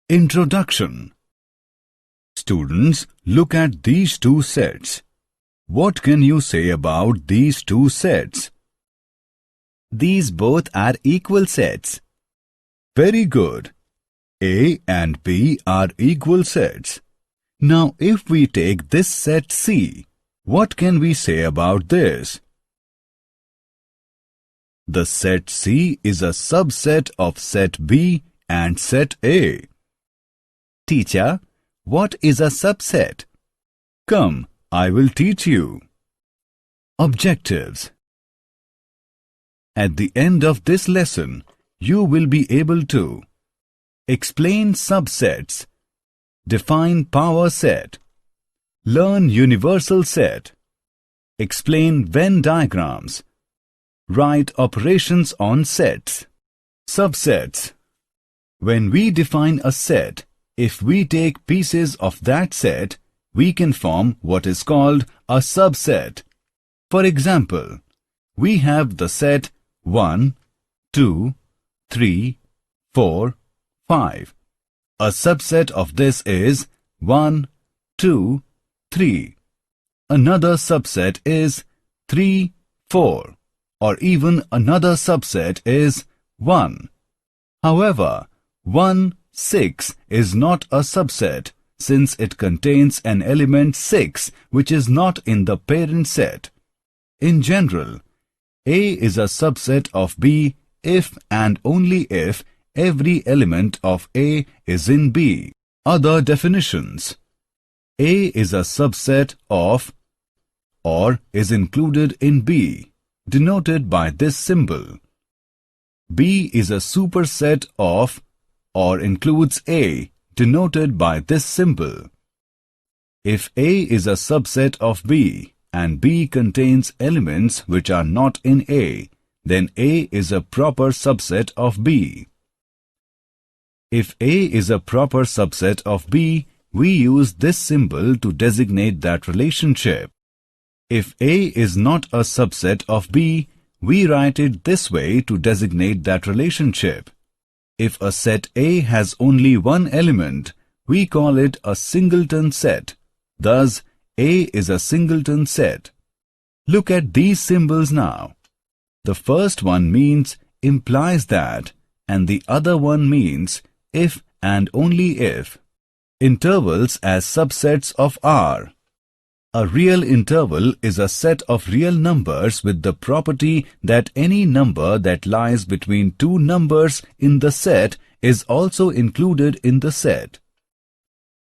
Introduction. Students, look at these two sets. What can you say about these two sets? These both are equal sets. Very good. A and B are equal sets. Now, if we take this set C, what can we say about this? The set C is a subset of set B and set A. Teacher, what is a subset? Come, I will teach you. Objectives. At the end of this lesson, you will be able to explain subsets, define power set, learn universal set, explain Venn diagrams, write operations on sets. Subsets. When we define a set, if we take pieces of that set, we can form what is called a subset. For example, we have the set 1, 2, 3, 4, 5. A subset of this is 1, 2, 3. Another subset is 3, 4. Or even another subset is 1. However, 1, 6 is not a subset since it contains an element 6 which is not in the parent set. In general, A is a subset of B if and only if every element of A is in B. Other definitions. A is a subset of or is included in B, denoted by this symbol. B is a superset of or includes A, denoted by this symbol. If A is a subset of B and B contains elements which are not in A, then A is a proper subset of B. If A is a proper subset of B, we use this symbol to designate that relationship. If A is not a subset of B, we write it this way to designate that relationship. If a set A has only one element, we call it a singleton set. Thus, A is a singleton set. Look at these symbols now. The first one means implies that, and the other one means if and only if. Intervals as subsets of R. A real interval is a set of real numbers with the property that any number that lies between two numbers in the set is also included in the set.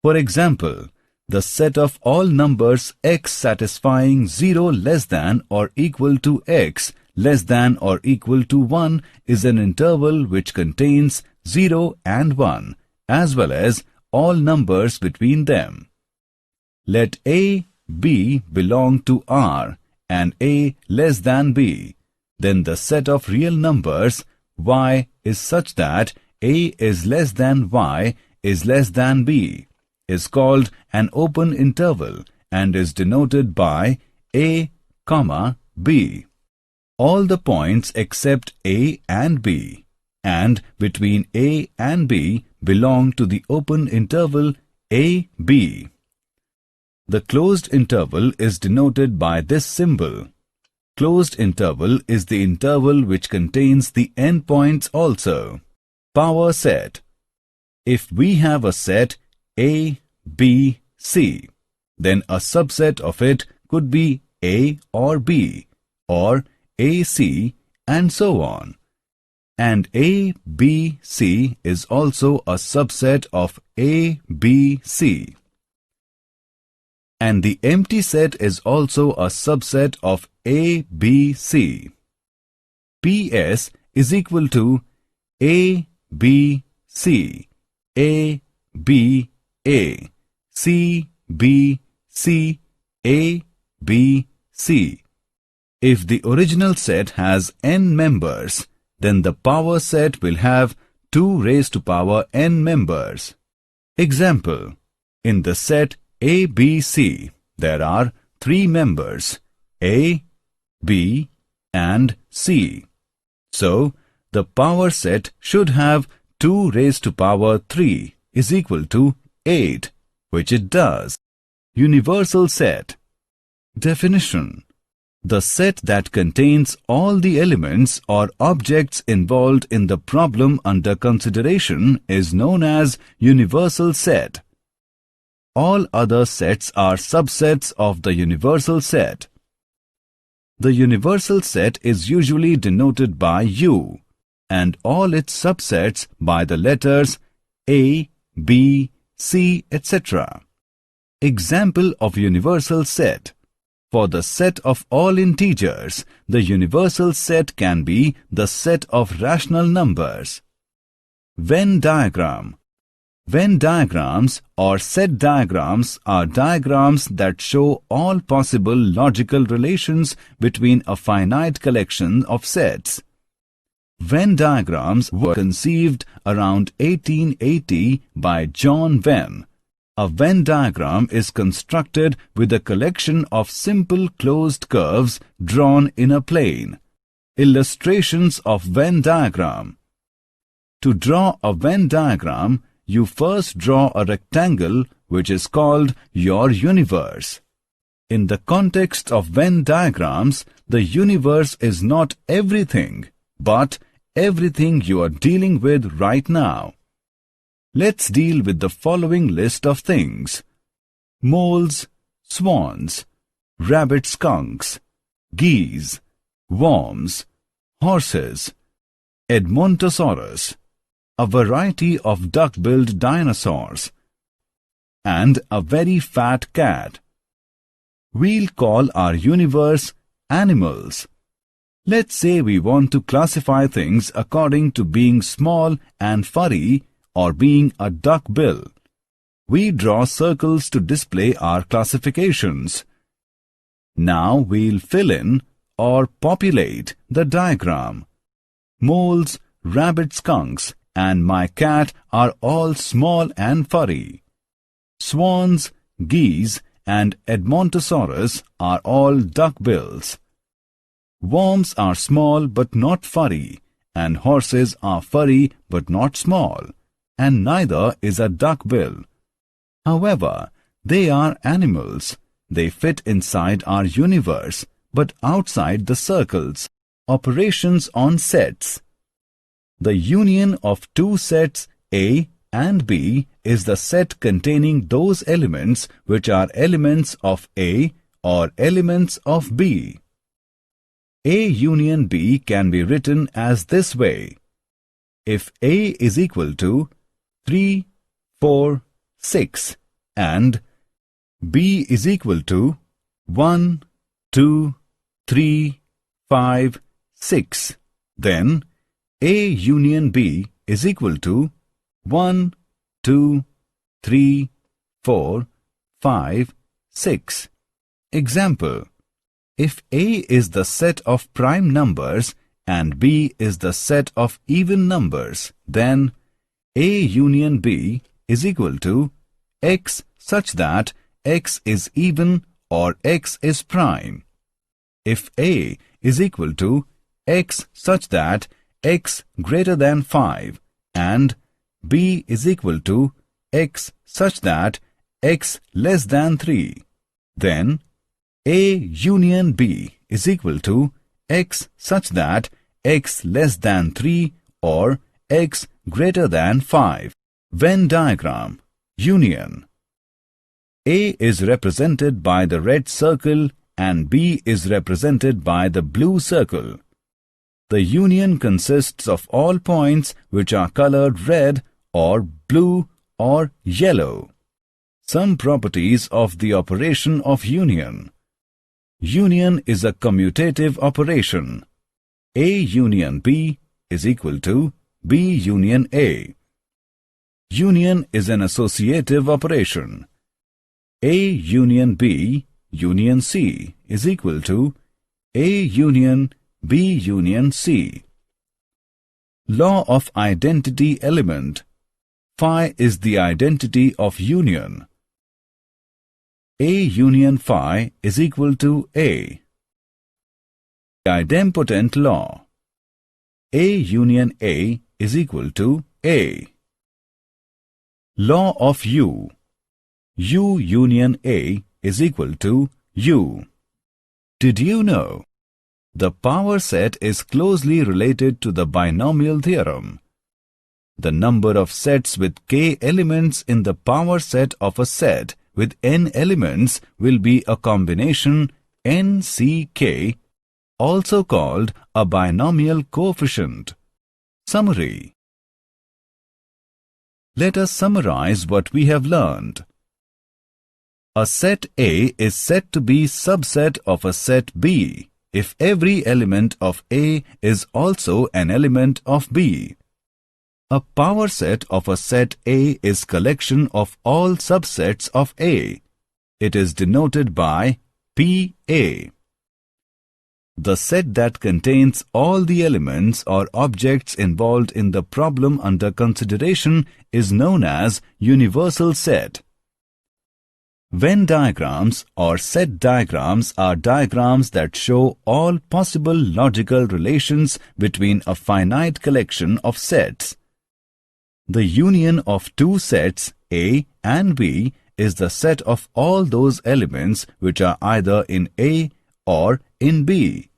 For example, the set of all numbers x satisfying 0 less than or equal to x less than or equal to 1 is an interval which contains 0 and 1, as well as all numbers between them. Let A, B belong to R and A less than B. Then the set of real numbers y is such that A is less than y is less than B, is called an open interval and is denoted by A, B. All the points except A and B and between A and B belong to the open interval A, B. The closed interval is denoted by this symbol. Closed interval is the interval which contains the endpoints also. Power set. If we have a set A, B, C, then a subset of it could be A or B, or AC, and so on. And A, B, C is also a subset of A, B, C. And the empty set is also a subset of A, B, C. PS is equal to A, B, C, A, B, A, C, B, C, A, B, C. If the original set has n members, then the power set will have 2 raised to power n members. Example, in the set A, B, C, there are 3 members, A, B, and C. So, the power set should have 2 raised to power 3 is equal to 8, which it does. Universal set. Definition: the set that contains all the elements or objects involved in the problem under consideration is known as universal set. All other sets are subsets of the universal set. The universal set is usually denoted by U, and all its subsets by the letters A, B, C, etc. Example of universal set. For the set of all integers, the universal set can be the set of rational numbers. Venn diagram. Venn diagrams or set diagrams are diagrams that show all possible logical relations between a finite collection of sets. Venn diagrams were conceived around 1880 by John Venn. A Venn diagram is constructed with a collection of simple closed curves drawn in a plane. Illustrations of Venn diagram. To draw a Venn diagram, you first draw a rectangle which is called your universe. In the context of Venn diagrams, the universe is not everything, but everything you are dealing with right now. Let's deal with the following list of things: moles, swans, rabbit skunks, geese, worms, horses, Edmontosaurus, a variety of duck-billed dinosaurs, and a very fat cat. We'll call our universe animals. Let's say we want to classify things according to being small and furry or being a duck bill. We draw circles to display our classifications. Now we'll fill in or populate the diagram. Moles, rabbit skunks, and my cat are all small and furry. Swans, geese, and Edmontosaurus are all duck-bills. Worms are small but not furry, and horses are furry but not small, and neither is a duck-bill. However, they are animals. They fit inside our universe, but outside the circles. Operations on sets. The union of two sets A and B is the set containing those elements which are elements of A or elements of B. A union B can be written as this way. If A is equal to 3, 4, 6 and B is equal to 1, 2, 3, 5, 6, then A union B is equal to 1, 2, 3, 4, 5, 6. Example: if A is the set of prime numbers and B is the set of even numbers, then A union B is equal to X such that X is even or X is prime. If A is equal to X such that X greater than 5 and B is equal to X such that X less than 3, then A union B is equal to X such that X less than 3 or X greater than 5. Venn diagram. Union. A is represented by the red circle and B is represented by the blue circle. The union consists of all points which are colored red or blue or yellow. Some properties of the operation of union. Union is a commutative operation. A union B is equal to B union A. Union is an associative operation. A union B union C is equal to A union B union C. Law of identity element. Phi is the identity of union. A union phi is equal to A. Idempotent law. A union A is equal to A. Law of U. U union A is equal to U. Did you know? The power set is closely related to the binomial theorem. The number of sets with k elements in the power set of a set with n elements will be a combination NCK, also called a binomial coefficient. Summary. Let us summarize what we have learned. A set A is said to be subset of a set B if every element of A is also an element of B. A power set of a set A is collection of all subsets of A. It is denoted by PA. The set that contains all the elements or objects involved in the problem under consideration is known as universal set. Venn diagrams or set diagrams are diagrams that show all possible logical relations between a finite collection of sets. The union of two sets, A and B, is the set of all those elements which are either in A or in B.